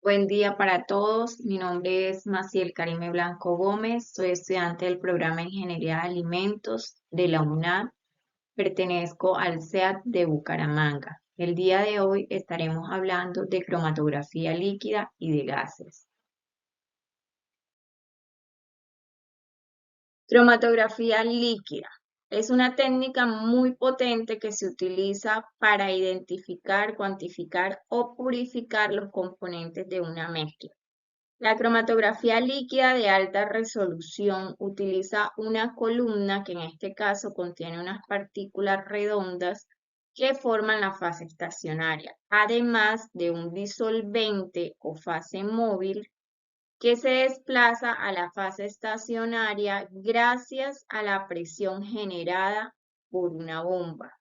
Buen día para todos. Mi nombre es Maciel Karime Blanco Gómez. Soy estudiante del programa de Ingeniería de Alimentos de la UNAM. Pertenezco al CEAT de Bucaramanga. El día de hoy estaremos hablando de cromatografía líquida y de gases. Cromatografía líquida es una técnica muy potente que se utiliza para identificar, cuantificar o purificar los componentes de una mezcla. La cromatografía líquida de alta resolución utiliza una columna que en este caso contiene unas partículas redondas que forman la fase estacionaria, además de un disolvente o fase móvil que se desplaza a la fase estacionaria gracias a la presión generada por una bomba.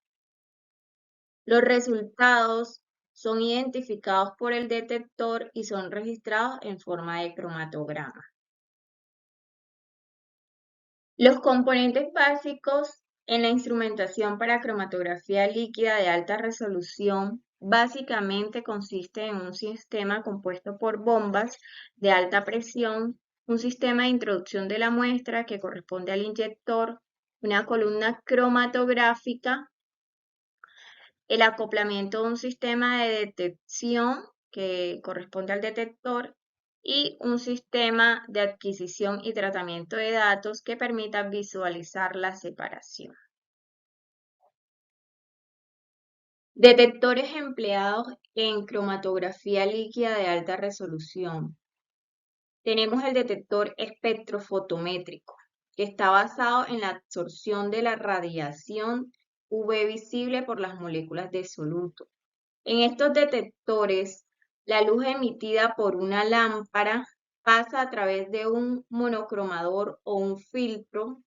Los resultados son identificados por el detector y son registrados en forma de cromatograma. Los componentes básicos en la instrumentación para cromatografía líquida de alta resolución básicamente consiste en un sistema compuesto por bombas de alta presión, un sistema de introducción de la muestra que corresponde al inyector, una columna cromatográfica, el acoplamiento de un sistema de detección que corresponde al detector y un sistema de adquisición y tratamiento de datos que permita visualizar la separación. Detectores empleados en cromatografía líquida de alta resolución. Tenemos el detector espectrofotométrico, que está basado en la absorción de la radiación UV visible por las moléculas de soluto. En estos detectores, la luz emitida por una lámpara pasa a través de un monocromador o un filtro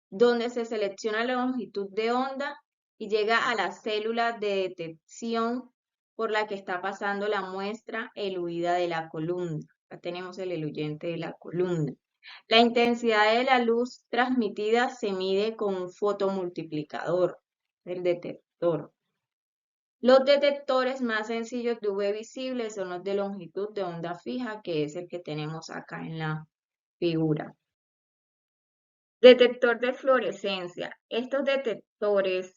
donde se selecciona la longitud de onda y llega a la célula de detección por la que está pasando la muestra eluida de la columna. Acá tenemos el eluyente de la columna. La intensidad de la luz transmitida se mide con un fotomultiplicador, el detector. Los detectores más sencillos de UV visible son los de longitud de onda fija, que es el que tenemos acá en la figura. Detector de fluorescencia. Estos detectores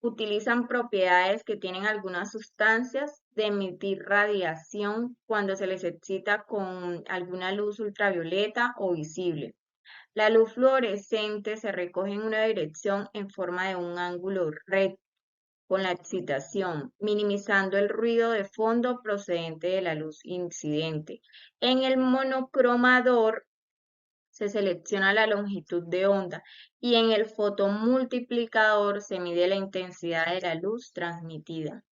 utilizan propiedades que tienen algunas sustancias de emitir radiación cuando se les excita con alguna luz ultravioleta o visible. La luz fluorescente se recoge en una dirección en forma de un ángulo recto con la excitación, minimizando el ruido de fondo procedente de la luz incidente. En el monocromador se selecciona la longitud de onda y en el fotomultiplicador se mide la intensidad de la luz transmitida.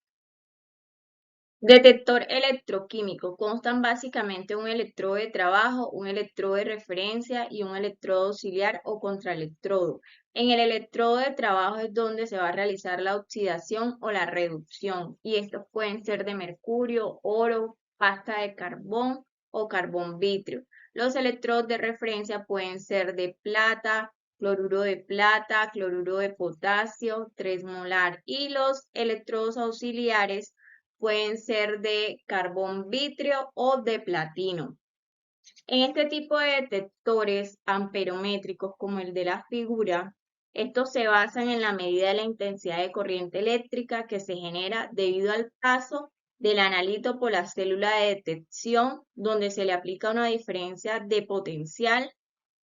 Detector electroquímico. Constan básicamente un electrodo de trabajo, un electrodo de referencia y un electrodo auxiliar o contraelectrodo. En el electrodo de trabajo es donde se va a realizar la oxidación o la reducción y estos pueden ser de mercurio, oro, pasta de carbón o carbón vítreo. Los electrodos de referencia pueden ser de plata, cloruro de potasio, 3 molar y los electrodos auxiliares pueden ser de carbón vítreo o de platino. En este tipo de detectores amperométricos como el de la figura, estos se basan en la medida de la intensidad de corriente eléctrica que se genera debido al paso del analito por la célula de detección, donde se le aplica una diferencia de potencial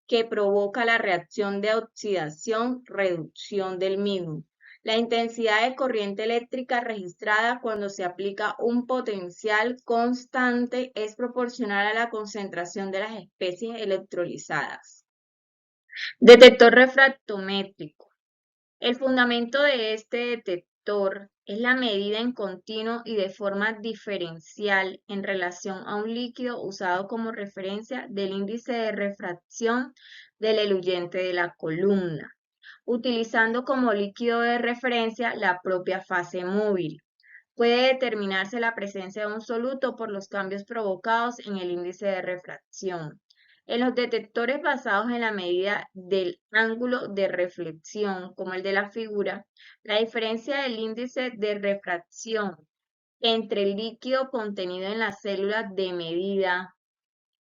que provoca la reacción de oxidación-reducción del mismo. La intensidad de corriente eléctrica registrada cuando se aplica un potencial constante es proporcional a la concentración de las especies electrolizadas. Detector refractométrico. El fundamento de este detector es la medida en continuo y de forma diferencial en relación a un líquido usado como referencia del índice de refracción del eluyente de la columna, utilizando como líquido de referencia la propia fase móvil. Puede determinarse la presencia de un soluto por los cambios provocados en el índice de refracción. En los detectores basados en la medida del ángulo de reflexión, como el de la figura, la diferencia del índice de refracción entre el líquido contenido en las células de medida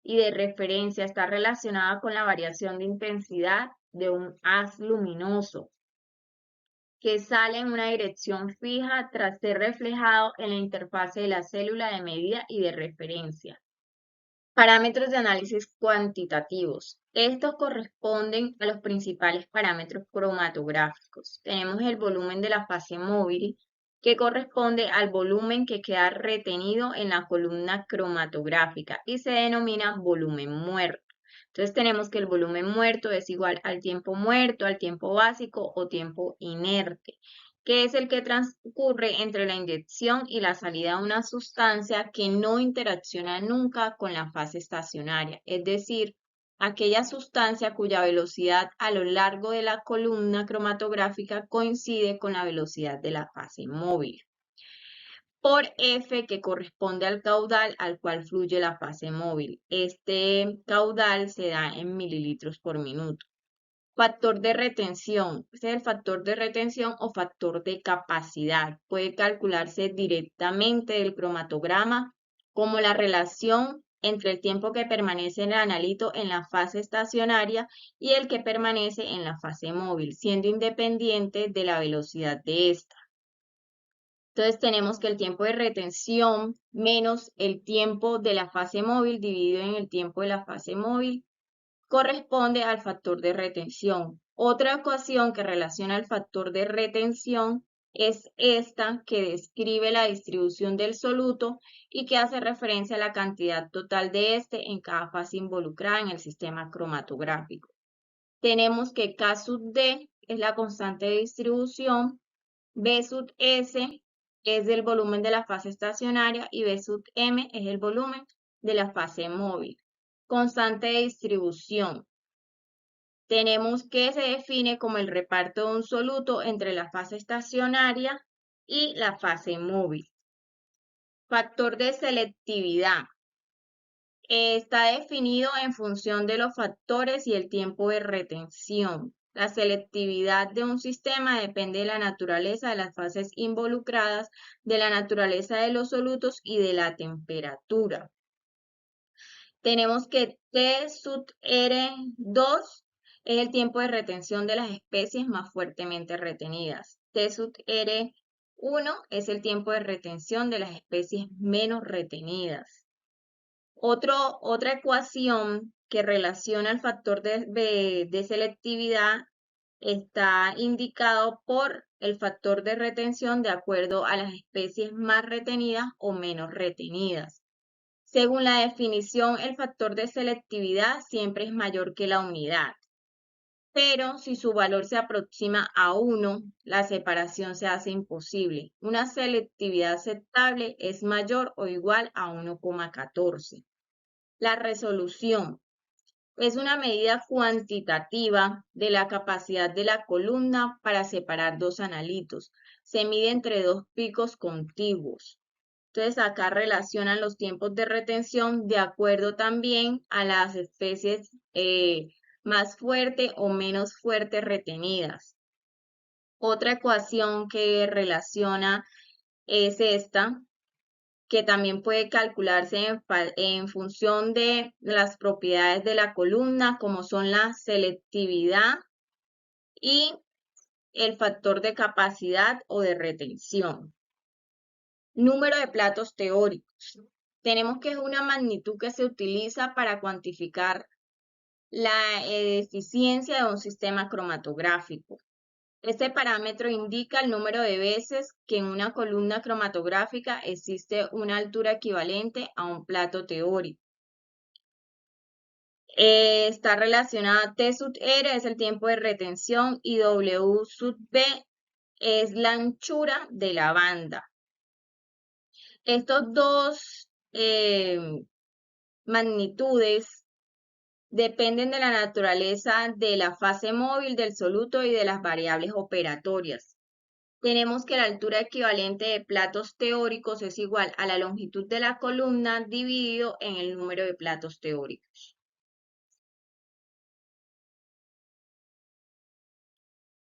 y de referencia está relacionada con la variación de intensidad de un haz luminoso que sale en una dirección fija tras ser reflejado en la interfase de la célula de medida y de referencia. Parámetros de análisis cuantitativos. Estos corresponden a los principales parámetros cromatográficos. Tenemos el volumen de la fase móvil, que corresponde al volumen que queda retenido en la columna cromatográfica y se denomina volumen muerto. Entonces tenemos que el volumen muerto es igual al tiempo muerto, al tiempo básico o tiempo inerte, que es el que transcurre entre la inyección y la salida de una sustancia que no interacciona nunca con la fase estacionaria, es decir, aquella sustancia cuya velocidad a lo largo de la columna cromatográfica coincide con la velocidad de la fase móvil, por F, que corresponde al caudal al cual fluye la fase móvil. Este caudal se da en mililitros por minuto. Factor de retención. Este es el factor de retención o factor de capacidad. Puede calcularse directamente del cromatograma como la relación entre el tiempo que permanece el analito en la fase estacionaria y el que permanece en la fase móvil, siendo independiente de la velocidad de esta. Entonces tenemos que el tiempo de retención menos el tiempo de la fase móvil dividido en el tiempo de la fase móvil corresponde al factor de retención. Otra ecuación que relaciona el factor de retención es esta que describe la distribución del soluto y que hace referencia a la cantidad total de este en cada fase involucrada en el sistema cromatográfico. Tenemos que K sub D es la constante de distribución, B sub S es el volumen de la fase estacionaria y B sub M es el volumen de la fase móvil. Constante de distribución. Tenemos que se define como el reparto de un soluto entre la fase estacionaria y la fase móvil. Factor de selectividad. Está definido en función de los factores y el tiempo de retención. La selectividad de un sistema depende de la naturaleza de las fases involucradas, de la naturaleza de los solutos y de la temperatura. Tenemos que T sub R2 es el tiempo de retención de las especies más fuertemente retenidas. T sub R1 es el tiempo de retención de las especies menos retenidas. Otra ecuación que relaciona el factor de selectividad está indicado por el factor de retención de acuerdo a las especies más retenidas o menos retenidas. Según la definición, el factor de selectividad siempre es mayor que la unidad, pero si su valor se aproxima a 1, la separación se hace imposible. Una selectividad aceptable es mayor o igual a 1,14. La resolución es una medida cuantitativa de la capacidad de la columna para separar dos analitos. Se mide entre dos picos contiguos. Entonces acá relacionan los tiempos de retención de acuerdo también a las especies más fuerte o menos fuerte retenidas. Otra ecuación que relaciona es esta, que también puede calcularse en función de las propiedades de la columna, como son la selectividad y el factor de capacidad o de retención. Número de platos teóricos. Tenemos que es una magnitud que se utiliza para cuantificar la eficiencia de un sistema cromatográfico. Este parámetro indica el número de veces que en una columna cromatográfica existe una altura equivalente a un plato teórico. Está relacionada T sub R es el tiempo de retención y W sub B es la anchura de la banda. Estos dos magnitudes dependen de la naturaleza de la fase móvil del soluto y de las variables operatorias. Tenemos que la altura equivalente de platos teóricos es igual a la longitud de la columna dividido en el número de platos teóricos.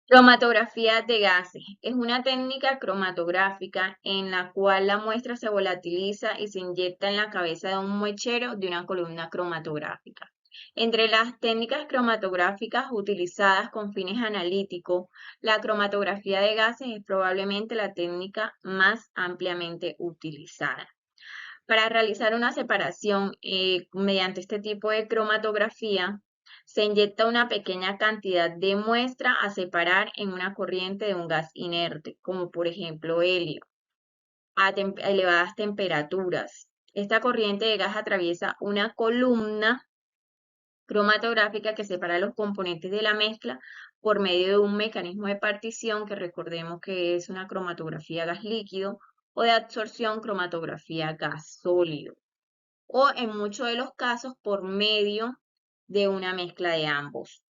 Cromatografía de gases. Es una técnica cromatográfica en la cual la muestra se volatiliza y se inyecta en la cabeza de un mechero de una columna cromatográfica. Entre las técnicas cromatográficas utilizadas con fines analíticos, la cromatografía de gases es probablemente la técnica más ampliamente utilizada. Para realizar una separación mediante este tipo de cromatografía, se inyecta una pequeña cantidad de muestra a separar en una corriente de un gas inerte, como por ejemplo helio, a elevadas temperaturas. Esta corriente de gas atraviesa una columna cromatográfica que separa los componentes de la mezcla por medio de un mecanismo de partición que recordemos que es una cromatografía gas líquido o de absorción cromatografía gas sólido o en muchos de los casos por medio de una mezcla de ambos.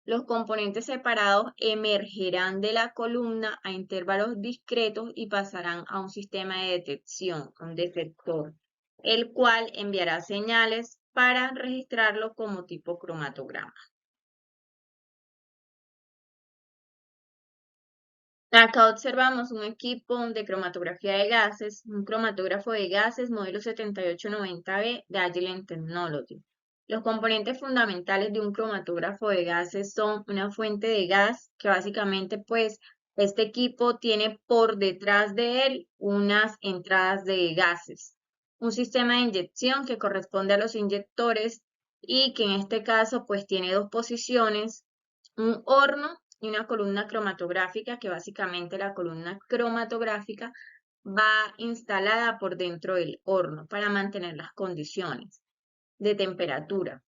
Los componentes separados emergerán de la columna a intervalos discretos y pasarán a un sistema de detección, un detector, el cual enviará señales para registrarlo como tipo cromatograma. Acá observamos un equipo de cromatografía de gases, un cromatógrafo de gases modelo 7890B de Agilent Technology. Los componentes fundamentales de un cromatógrafo de gases son una fuente de gas, que básicamente pues este equipo tiene por detrás de él unas entradas de gases, un sistema de inyección que corresponde a los inyectores y que en este caso pues tiene dos posiciones, un horno y una columna cromatográfica, que básicamente la columna cromatográfica va instalada por dentro del horno para mantener las condiciones de temperatura.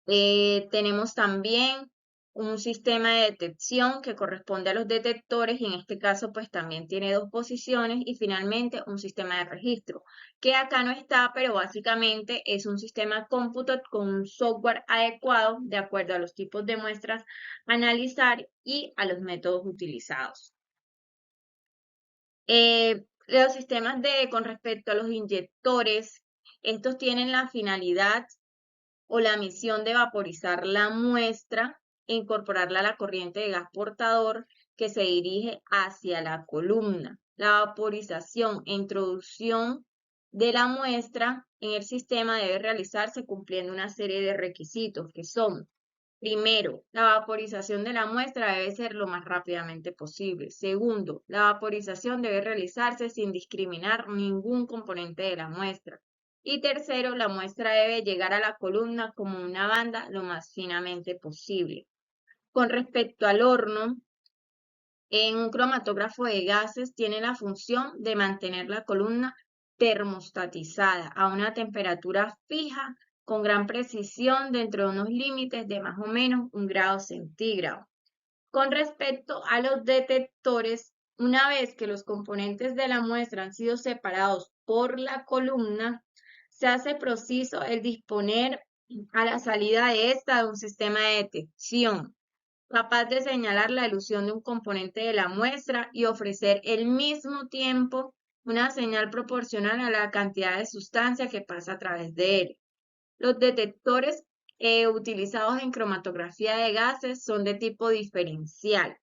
Tenemos también un sistema de detección que corresponde a los detectores y en este caso pues también tiene dos posiciones y finalmente un sistema de registro que acá no está, pero básicamente es un sistema cómputo con un software adecuado de acuerdo a los tipos de muestras a analizar y a los métodos utilizados. Los sistemas con respecto a los inyectores, estos tienen la finalidad o la misión de vaporizar la muestra e incorporarla a la corriente de gas portador que se dirige hacia la columna. La vaporización e introducción de la muestra en el sistema debe realizarse cumpliendo una serie de requisitos que son: primero, la vaporización de la muestra debe ser lo más rápidamente posible. Segundo, la vaporización debe realizarse sin discriminar ningún componente de la muestra. Y tercero, la muestra debe llegar a la columna como una banda lo más finamente posible. Con respecto al horno, en un cromatógrafo de gases tiene la función de mantener la columna termostatizada a una temperatura fija con gran precisión dentro de unos límites de más o menos 1 °C. Con respecto a los detectores, una vez que los componentes de la muestra han sido separados por la columna, se hace preciso el disponer a la salida de esta de un sistema de detección capaz de señalar la elusión de un componente de la muestra y ofrecer al mismo tiempo una señal proporcional a la cantidad de sustancia que pasa a través de él. Los detectores utilizados en cromatografía de gases son de tipo diferencial,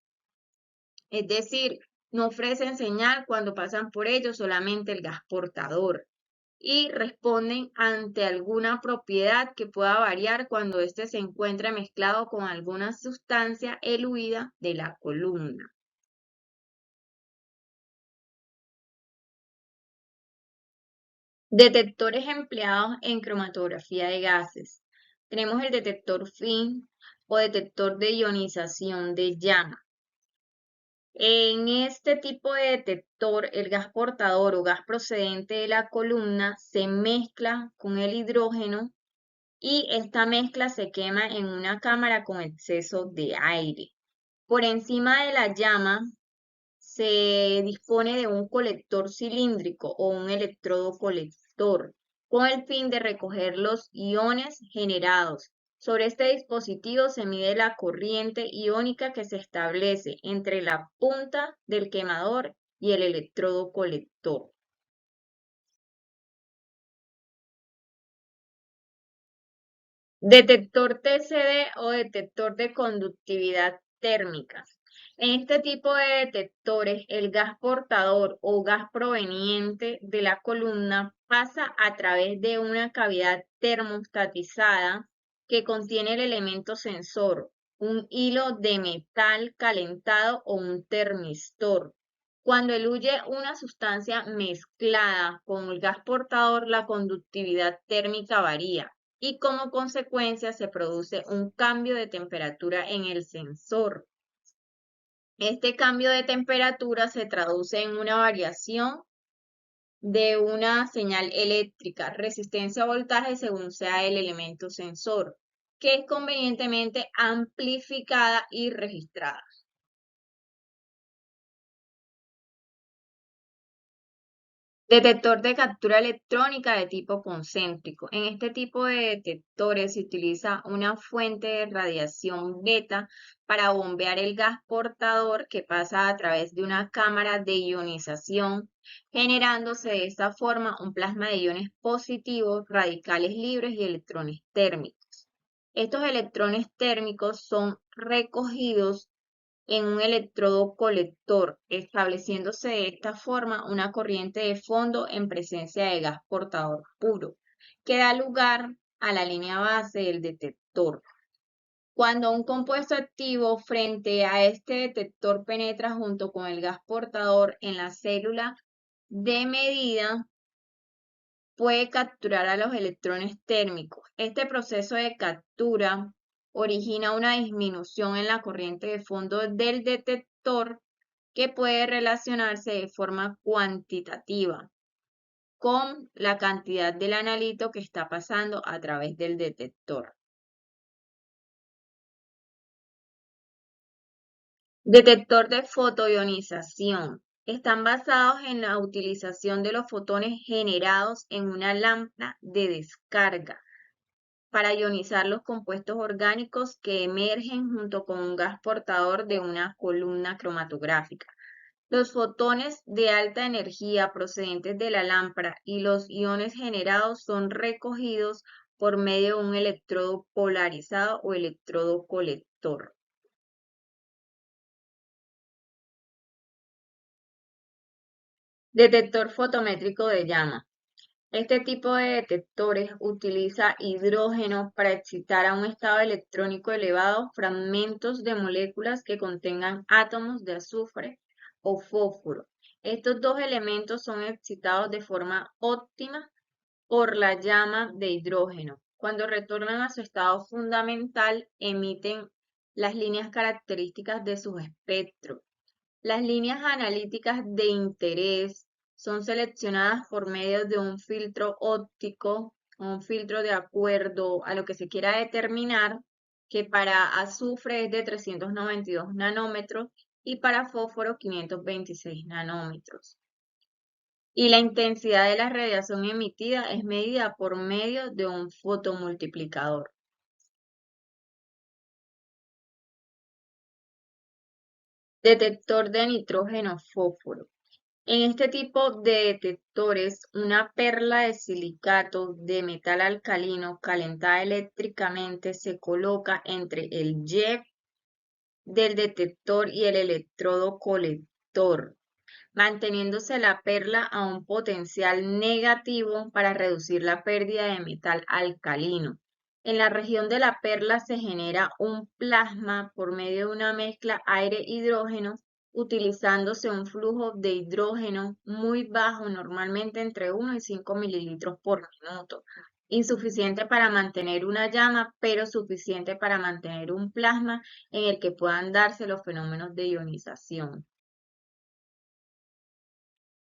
es decir, no ofrecen señal cuando pasan por ellos solamente el gas portador y responden ante alguna propiedad que pueda variar cuando éste se encuentre mezclado con alguna sustancia eluida de la columna. Detectores empleados en cromatografía de gases. Tenemos el detector FIN o detector de ionización de llama. En este tipo de detector, el gas portador o gas procedente de la columna se mezcla con el hidrógeno y esta mezcla se quema en una cámara con exceso de aire. Por encima de la llama se dispone de un colector cilíndrico o un electrodo colector con el fin de recoger los iones generados. Sobre este dispositivo se mide la corriente iónica que se establece entre la punta del quemador y el electrodo colector. Detector TCD o detector de conductividad térmica. En este tipo de detectores, el gas portador o gas proveniente de la columna pasa a través de una cavidad termostatizada que contiene el elemento sensor, un hilo de metal calentado o un termistor. Cuando eluye una sustancia mezclada con el gas portador, la conductividad térmica varía y como consecuencia se produce un cambio de temperatura en el sensor. Este cambio de temperatura se traduce en una variación de una señal eléctrica, resistencia a voltaje según sea el elemento sensor, que es convenientemente amplificada y registrada. Detector de captura electrónica de tipo concéntrico. En este tipo de detectores se utiliza una fuente de radiación beta para bombear el gas portador que pasa a través de una cámara de ionización, generándose de esta forma un plasma de iones positivos, radicales libres y electrones térmicos. Estos electrones térmicos son recogidos en un electrodo colector, estableciéndose de esta forma una corriente de fondo en presencia de gas portador puro, que da lugar a la línea base del detector. Cuando un compuesto activo frente a este detector penetra junto con el gas portador en la célula de medida, puede capturar a los electrones térmicos. Este proceso de captura origina una disminución en la corriente de fondo del detector que puede relacionarse de forma cuantitativa con la cantidad del analito que está pasando a través del detector. Detector de fotoionización. Están basados en la utilización de los fotones generados en una lámpara de descarga para ionizar los compuestos orgánicos que emergen junto con un gas portador de una columna cromatográfica. Los fotones de alta energía procedentes de la lámpara y los iones generados son recogidos por medio de un electrodo polarizado o electrodo colector. Detector fotométrico de llama. Este tipo de detectores utiliza hidrógeno para excitar a un estado electrónico elevado fragmentos de moléculas que contengan átomos de azufre o fósforo. Estos dos elementos son excitados de forma óptima por la llama de hidrógeno. Cuando retornan a su estado fundamental, emiten las líneas características de sus espectros. Las líneas analíticas de interés son seleccionadas por medio de un filtro óptico, un filtro de acuerdo a lo que se quiera determinar, que para azufre es de 392 nanómetros y para fósforo 526 nanómetros. Y la intensidad de la radiación emitida es medida por medio de un fotomultiplicador. Detector de nitrógeno-fósforo. En este tipo de detectores, una perla de silicato de metal alcalino calentada eléctricamente se coloca entre el jet del detector y el electrodo colector, manteniéndose la perla a un potencial negativo para reducir la pérdida de metal alcalino. En la región de la perla se genera un plasma por medio de una mezcla aire-hidrógeno, utilizándose un flujo de hidrógeno muy bajo, normalmente entre 1 y 5 mililitros por minuto, insuficiente para mantener una llama, pero suficiente para mantener un plasma en el que puedan darse los fenómenos de ionización.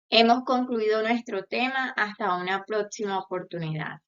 Hemos concluido nuestro tema. Hasta una próxima oportunidad.